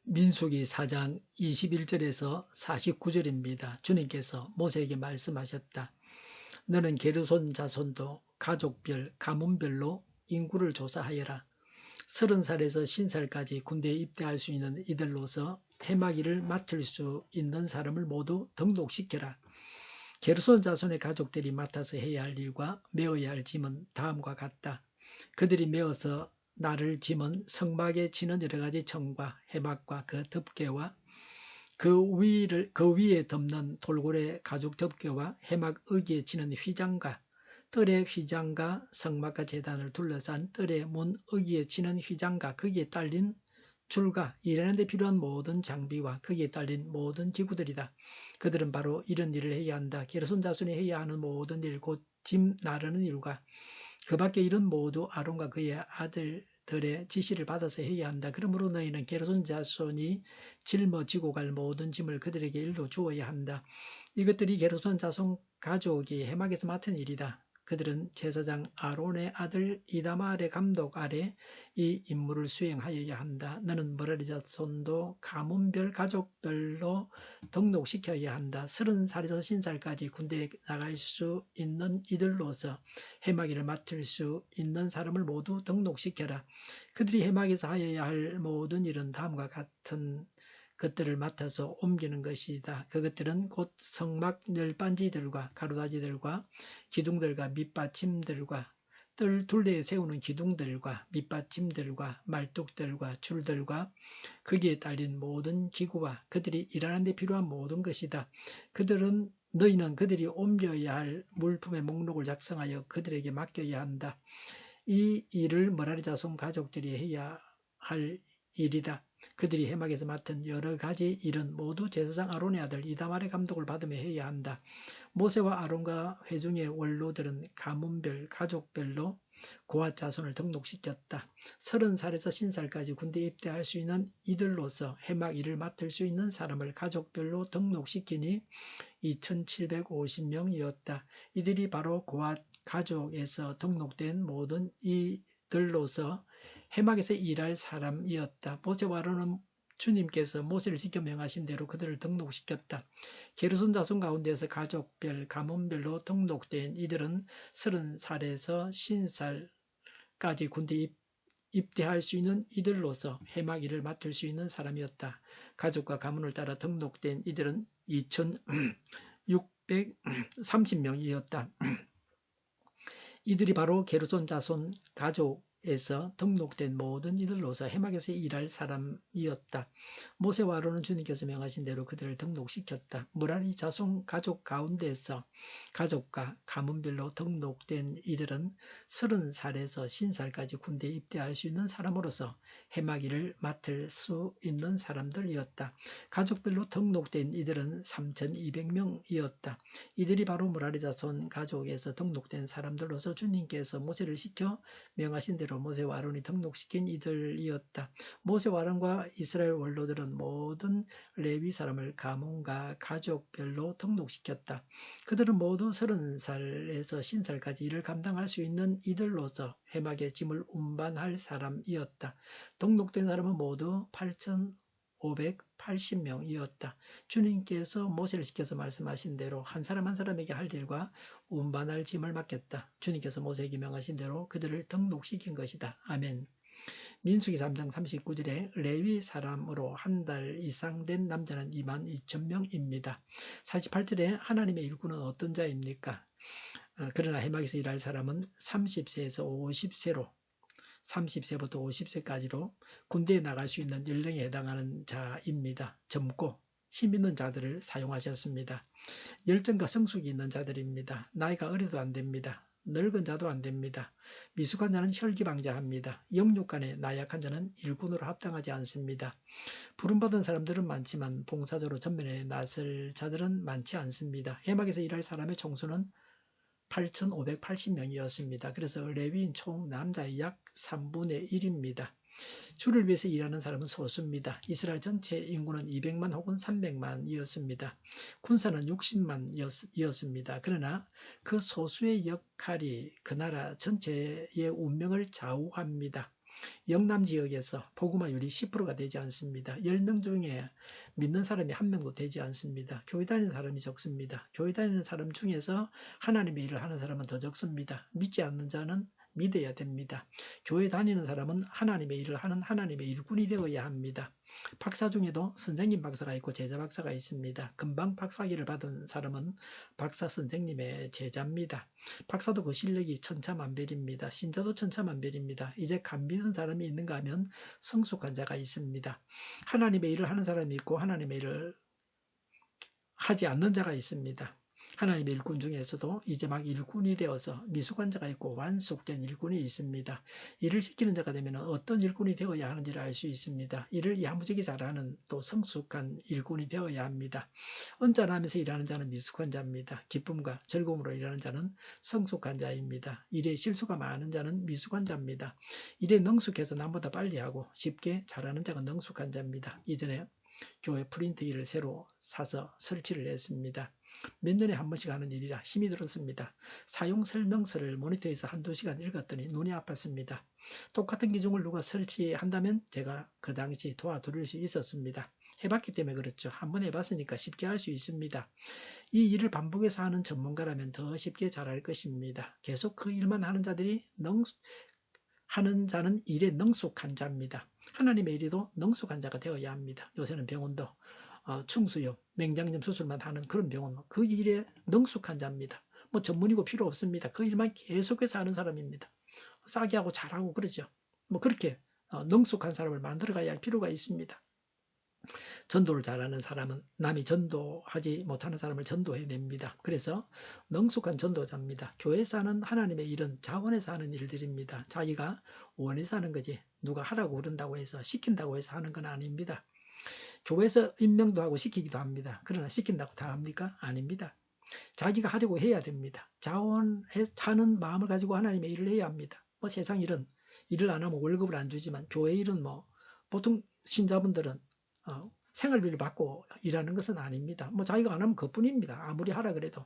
민수기 4장 21절에서 49절입니다. 주님께서 모세에게 말씀하셨다. 너는 게르손 자손도 가족별, 가문별로 인구를 조사하여라. 30살에서 50살까지 군대에 입대할 수 있는 이들로서 해마기를 맡을 수 있는 사람을 모두 등록시켜라. 게르손 자손의 가족들이 맡아서 해야 할 일과 메어야 할 짐은 다음과 같다. 그들이 메어서 나를 짐은 성막에 지는 여러 가지 청과 해막과 그 덮개와 그 위에 덮는 돌고래 가죽 덮개와 해막 어기에 지는 휘장과 뜰의 휘장과 성막과 제단을 둘러싼 뜰의 문 어기에 지는 휘장과 거기에 딸린 줄과 일하는 데 필요한 모든 장비와 거기에 딸린 모든 기구들이다. 그들은 바로 이런 일을 해야 한다. 게르손 자손이 해야 하는 모든 일, 곧 짐 나르는 일과 그 밖에 일은 모두 아론과 그의 아들들의 지시를 받아서 해야 한다. 그러므로 너희는 게르손 자손이 짊어지고 갈 모든 짐을 그들에게 일로 주어야 한다. 이것들이 게르손 자손 가족이 해막에서 맡은 일이다. 그들은 제사장 아론의 아들 이다말의 감독 아래 이 임무를 수행하여야 한다. 너는 머라리 자손도 가문별 가족별로 등록시켜야 한다. 30살에서 50살까지 군대에 나갈 수 있는 이들로서 해마기를 맡을 수 있는 사람을 모두 등록시켜라. 그들이 해마기에서 하여야 할 모든 일은 다음과 같은 것들을 맡아서 옮기는 것이다. 그것들은 곧 성막 널빤지들과 가로다지들과 기둥들과 밑받침들과 뜰 둘레에 세우는 기둥들과 밑받침들과 말뚝들과 줄들과 거기에 딸린 모든 기구와 그들이 일하는 데 필요한 모든 것이다. 너희는 그들이 옮겨야 할 물품의 목록을 작성하여 그들에게 맡겨야 한다. 이 일을 머라리 자손 가족들이 해야 할 일이다. 그들이 해막에서 맡은 여러 가지 일은 모두 제사장 아론의 아들 이다말의 감독을 받으며 해야 한다. 모세와 아론과 회중의 원로들은 가문별, 가족별로 고앗 자손을 등록시켰다. 30살에서 50살까지 군대에 입대할 수 있는 이들로서 해막 일을 맡을 수 있는 사람을 가족별로 등록시키니 2750명이었다. 이들이 바로 고앗 가족에서 등록된 모든 이들로서 해막에서 일할 사람이었다. 모세와 아론은 주님께서 모세를 시켜 명하신 대로 그들을 등록시켰다. 게르손 자손 가운데서 가족별, 가문별로 등록된 이들은 30살에서 50살까지 군대에 입대할 수 있는 이들로서 해막 일을 맡을 수 있는 사람이었다. 가족과 가문을 따라 등록된 이들은 2630명이었다. 이들이 바로 게르손 자손 가족에서 등록된 모든 이들로서 해막에서 일할 사람이었다. 모세와 아론은 주님께서 명하신 대로 그들을 등록시켰다. 무라리 자손 가족 가운데서 가족과 가문별로 등록된 이들은 30살에서 50살까지 군대에 입대할 수 있는 사람으로서 해막 일을 맡을 수 있는 사람들이었다. 가족별로 등록된 이들은 3200명이었다. 이들이 바로 무라리 자손 가족에서 등록된 사람들로서 주님께서 모세를 시켜 명하신 대로 모세와 아론이 등록시킨 이들이었다. 모세와 아론과 이스라엘 원로들은 모든 레위 사람을 가문과 가족별로 등록시켰다. 그들은 모두 30살에서 50살까지 일을 감당할 수 있는 이들로서 해막의 짐을 운반할 사람이었다. 등록된 사람은 모두 8580명이었다. 주님께서 모세를 시켜서 말씀하신 대로 한 사람 한 사람에게 할 일과 운반할 짐을 맡겼다. 주님께서 모세에게 명하신 대로 그들을 등록시킨 것이다. 아멘. 민수기 3장 39절에 레위 사람으로 한 달 이상 된 남자는 22,000명입니다. 48절에 하나님의 일꾼은 어떤 자입니까? 그러나 해막에서 일할 사람은 30세에서 50세로 30세부터 50세까지로 군대에 나갈 수 있는 연령에 해당하는 자입니다. 젊고 힘 있는 자들을 사용하셨습니다. 열정과 성숙이 있는 자들입니다. 나이가 어려도 안 됩니다. 늙은 자도 안 됩니다. 미숙한 자는 혈기방자합니다. 영육간에 나약한 자는 일꾼으로 합당하지 않습니다. 부름받은 사람들은 많지만 봉사자로 전면에 나설 자들은 많지 않습니다. 해막에서 일할 사람의 총수는 8,580명이었습니다. 그래서 레위인 총 남자의 약 3분의 1입니다. 주를 위해서 일하는 사람은 소수입니다. 이스라엘 전체 인구는 200만 혹은 300만이었습니다. 군사는 60만이었습니다. 그러나 그 소수의 역할이 그 나라 전체의 운명을 좌우합니다. 영남 지역에서 복음화율이 10%가 되지 않습니다. 10명 중에 믿는 사람이 한 명도 되지 않습니다. 교회 다니는 사람이 적습니다. 교회 다니는 사람 중에서 하나님의 일을 하는 사람은 더 적습니다. 믿지 않는 자는 믿어야 됩니다. 교회 다니는 사람은 하나님의 일을 하는 하나님의 일꾼이 되어야 합니다. 박사 중에도 선생님 박사가 있고 제자 박사가 있습니다. 금방 박사학위를 받은 사람은 박사 선생님의 제자입니다. 박사도 그 실력이 천차만별입니다. 신자도 천차만별입니다. 이제 간 믿는 사람이 있는가 하면 성숙한 자가 있습니다. 하나님의 일을 하는 사람이 있고 하나님의 일을 하지 않는 자가 있습니다. 하나님의 일꾼 중에서도 이제 막 일꾼이 되어서 미숙한 자가 있고 완숙된 일꾼이 있습니다. 일을 시키는 자가 되면 어떤 일꾼이 되어야 하는지를 알 수 있습니다. 일을 야무지게 잘하는 또 성숙한 일꾼이 되어야 합니다. 언짢아하면서 일하는 자는 미숙한 자입니다. 기쁨과 즐거움으로 일하는 자는 성숙한 자입니다. 일에 실수가 많은 자는 미숙한 자입니다. 일에 능숙해서 남보다 빨리 하고 쉽게 잘하는 자가 능숙한 자입니다. 이전에 교회 프린트기를 새로 사서 설치를 했습니다. 몇 년에 한 번씩 하는 일이라 힘이 들었습니다. 사용 설명서를 모니터에서 한두 시간 읽었더니 눈이 아팠습니다. 똑같은 기종을 누가 설치한다면 제가 그 당시 도와드릴 수 있었습니다. 해봤기 때문에 그렇죠. 한번 해봤으니까 쉽게 할 수 있습니다. 이 일을 반복해서 하는 전문가라면 더 쉽게 잘할 것입니다. 계속 그 일만 하는 자들이 하는 자는 일에 능숙한 자입니다. 하나님의 일에도 능숙한 자가 되어야 합니다. 요새는 병원도 충수요, 맹장염 수술만 하는 그런 병원, 그 일에 능숙한 자입니다. 뭐 전문이고 필요 없습니다. 그 일만 계속해서 하는 사람입니다. 싸게 하고 잘하고 그러죠. 뭐 그렇게 능숙한 사람을 만들어가야 할 필요가 있습니다. 전도를 잘하는 사람은 남이 전도하지 못하는 사람을 전도해냅니다. 그래서 능숙한 전도자입니다. 교회에서 하는 하나님의 일은 자원해서 하는 일들입니다. 자기가 원해서 하는 거지 누가 하라고 그런다고 해서 시킨다고 해서 하는 건 아닙니다. 교회에서 임명도 하고 시키기도 합니다. 그러나 시킨다고 다 합니까? 아닙니다. 자기가 하려고 해야 됩니다. 자원하는 마음을 가지고 하나님의 일을 해야 합니다. 뭐 세상 일은 일을 안 하면 월급을 안 주지만 교회 일은 뭐 보통 신자분들은 생활비를 받고 일하는 것은 아닙니다. 뭐 자기가 안 하면 그뿐입니다. 아무리 하라 그래도.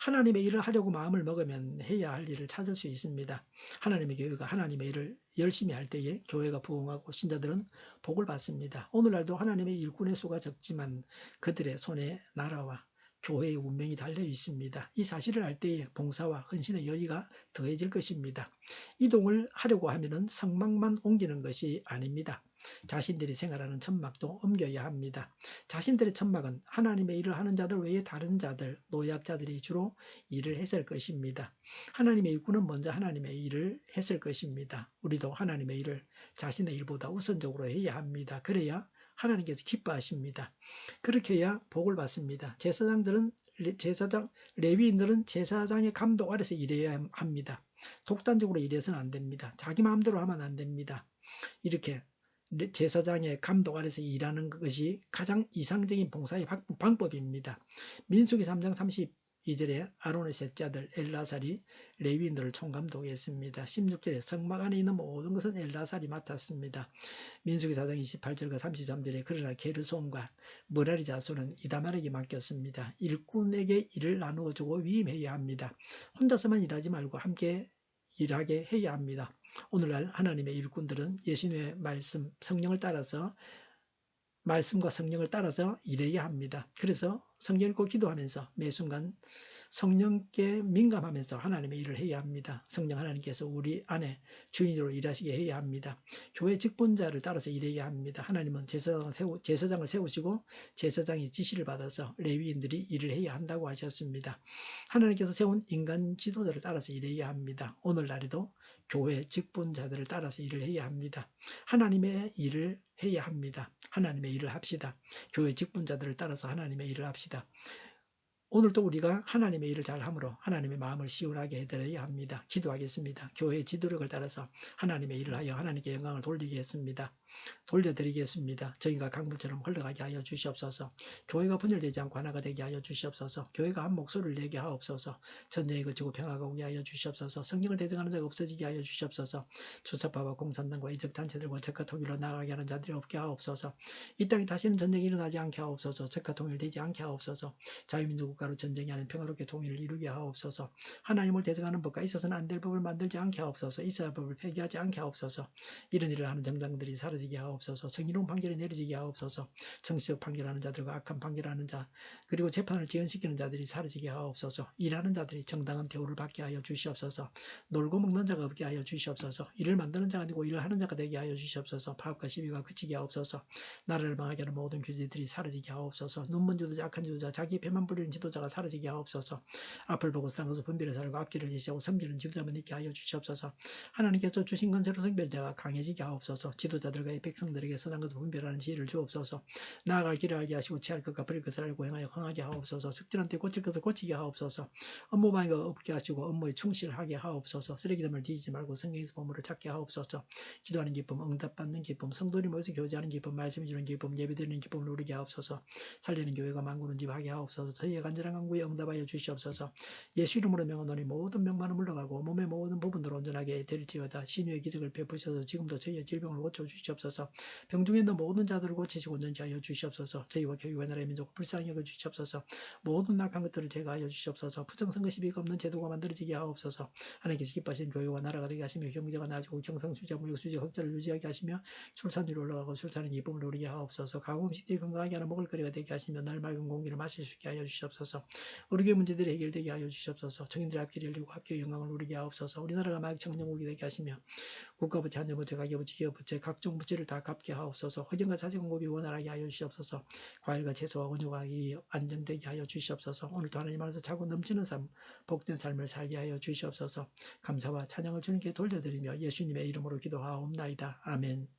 하나님의 일을 하려고 마음을 먹으면 해야 할 일을 찾을 수 있습니다. 하나님의 교회가 하나님의 일을 열심히 할 때에 교회가 부흥하고 신자들은 복을 받습니다. 오늘날도 하나님의 일꾼의 수가 적지만 그들의 손에 나라와 교회의 운명이 달려 있습니다. 이 사실을 알 때에 봉사와 헌신의 열의가 더해질 것입니다. 이동을 하려고 하면 성막만 옮기는 것이 아닙니다. 자신들이 생활하는 천막도 옮겨야 합니다. 자신들의 천막은 하나님의 일을 하는 자들 외에 다른 자들, 노약자들이 주로 일을 했을 것입니다. 하나님의 일꾼은 먼저 하나님의 일을 했을 것입니다. 우리도 하나님의 일을 자신의 일보다 우선적으로 해야 합니다. 그래야 하나님께서 기뻐하십니다. 그렇게 해야 복을 받습니다. 레위인들은 제사장의 감독 아래서 일해야 합니다. 독단적으로 일해서는 안 됩니다. 자기 마음대로 하면 안 됩니다. 이렇게 제사장의 감독 아래서 일하는 것이 가장 이상적인 봉사의 방법입니다. 민수기 3장 32절에 아론의 셋째아들 엘라살이 레위인들을 총감독했습니다. 16절에 성막 안에 있는 모든 것은 엘라살이 맡았습니다. 민수기 4장 28절과 33절에 그러나 게르손과 머라리 자손은 이다말에게 맡겼습니다. 일꾼에게 일을 나누어 주고 위임해야 합니다. 혼자서만 일하지 말고 함께 일하게 해야 합니다. 오늘날 하나님의 일꾼들은 예수님의 말씀, 성령을 따라서 말씀과 성령을 따라서 일해야 합니다. 그래서 성경 읽고 기도하면서 매 순간 성령께 민감하면서 하나님의 일을 해야 합니다. 성령 하나님께서 우리 안에 주인으로 일하시게 해야 합니다. 교회 직분자를 따라서 일해야 합니다. 하나님은 제사장을 세우시고 제사장이 지시를 받아서 레위인들이 일을 해야 한다고 하셨습니다. 하나님께서 세운 인간 지도자를 따라서 일해야 합니다. 오늘날에도 교회 직분자들을 따라서 일을 해야 합니다. 하나님의 일을 해야 합니다. 하나님의 일을 합시다. 교회 직분자들을 따라서 하나님의 일을 합시다. 오늘도 우리가 하나님의 일을 잘함으로 하나님의 마음을 시원하게 해드려야 합니다. 기도하겠습니다. 교회의 지도력을 따라서 하나님의 일을 하여 하나님께 영광을 돌려드리겠습니다. 저희가 강물처럼 흘러가게 하여 주시옵소서. 교회가 분열되지 않고 하나가 되게 하여 주시옵소서. 교회가 한 목소리를 내게 하옵소서. 전쟁이 그치고 평화가 오게 하여 주시옵소서. 성경을 대적하는 자가 없어지게 하여 주시옵소서. 주사파와 공산당과 이적단체들과 적과 통일로 나아가게 하는 자들이 없게 하옵소서. 이 땅에 다시는 전쟁이 일어나지 않게 하옵소서. 적과 통일되지 않게 하옵소서. 자유민주국 국가로 전쟁이 아닌 평화롭게 통일을 이루게 하옵소서. 하나님을 대적하는 법과 있어서는 안 될 법을 만들지 않게 하옵소서. 있어야 할 법을 폐기하지 않게 하옵소서. 이런 일을 하는 정당들이 사라지게 하옵소서. 정의로운 판결이 내려지게 하옵소서. 정치적 판결하는 자들과 악한 판결하는 자, 그리고 재판을 지연시키는 자들이 사라지게 하옵소서. 일하는 자들이 정당한 대우를 받게 하여 주시옵소서. 놀고 먹는 자가 없게 하여 주시옵소서. 일을 만드는 자가 아니고 일을 하는 자가 되게 하여 주시옵소서. 파업과 시비가 그치게 하옵소서. 나라를 망하게 하는 모든 규제들이 사라지게 하옵소서. 눈먼 지도자, 악한 지도자, 자기 배만 부리는 지도자가 사라지게 하옵소서. 앞을 보고 산 것을 분별해 살고 앞길을 제시하고 섬기는 지도자만 있게 하여 주시옵소서. 하나님께서 주신 건세로 성별자가 강해지게 하옵소서. 지도자들과 백성들에게 선한 것을 분별하는 지혜를 주옵소서. 나아갈 길을 알게 하시고 취할 것과 버릴 것을 알고 행하여 흥하게 하옵소서. 적절한 때 고칠 것을 고치게 하옵소서. 업무 방해가 없게 하시고 업무에 충실하게 하옵소서. 쓰레기담을 뒤지지 말고 성경에서 보물을 찾게 하옵소서. 기도하는 기쁨, 응답받는 기쁨, 성도님 모여서 교제하는 기쁨, 말씀해 주는 기쁨, 예배드리는 기쁨을 누리게 하옵소서. 살리는 교회가 만구는 집 하게 하옵소서. 저희의 간절한 간구에 응답하여 주시옵소서. 예수 이름으로 명하노니 모든 병만은 물러가고 몸의 모든 부분으로 온전하게 될지어다. 신유의 기적을 베푸셔서 지금도 저희의 질병을 고쳐 주시옵소서. 병중에 있는 모든 자들을 고치시고 온전케 하여 주시옵소서. 저희와 교회와 나라의 민족을 불쌍히 여겨 주시옵소서. 모든 악한 것들을 제거하여 주시옵소서. 부정선거 시비가 없는 제도가 만들어지게 하옵소서. 하나님께서 기뻐하신 교회와 나라가 되게 하시며 경제가 나아지고 경상수지, 무역수지, 흑자를 유지하게 하시며 출산율이 올라가고 출산의 기쁨을 누리게 하옵소서. 가구 음식들이 건강하게 하는 먹을거리가 되게 하시며 날 맑은 공기를 마실 수 있게 하여 주시옵소서. 우리 교회 문제들이 해결되게 하여 주시옵소서. 청인들의 앞길이 열리고 합교의 영광을 누리게 하옵소서. 우리나라가 마약 청정국이 되게 하시며 국가부채, 한정부채, 가계부채, 기업부채, 각종 부채를 다 갚게 하옵소서. 허경과 자재공급이 원활하게 하여 주시옵소서. 과일과 채소와 원유가 안정되게 하여 주시옵소서. 오늘도 하나님 안에서 차고 넘치는 삶, 복된 삶을 살게 하여 주시옵소서. 감사와 찬양을 주님께 돌려드리며 예수님의 이름으로 기도하옵나이다. 아멘.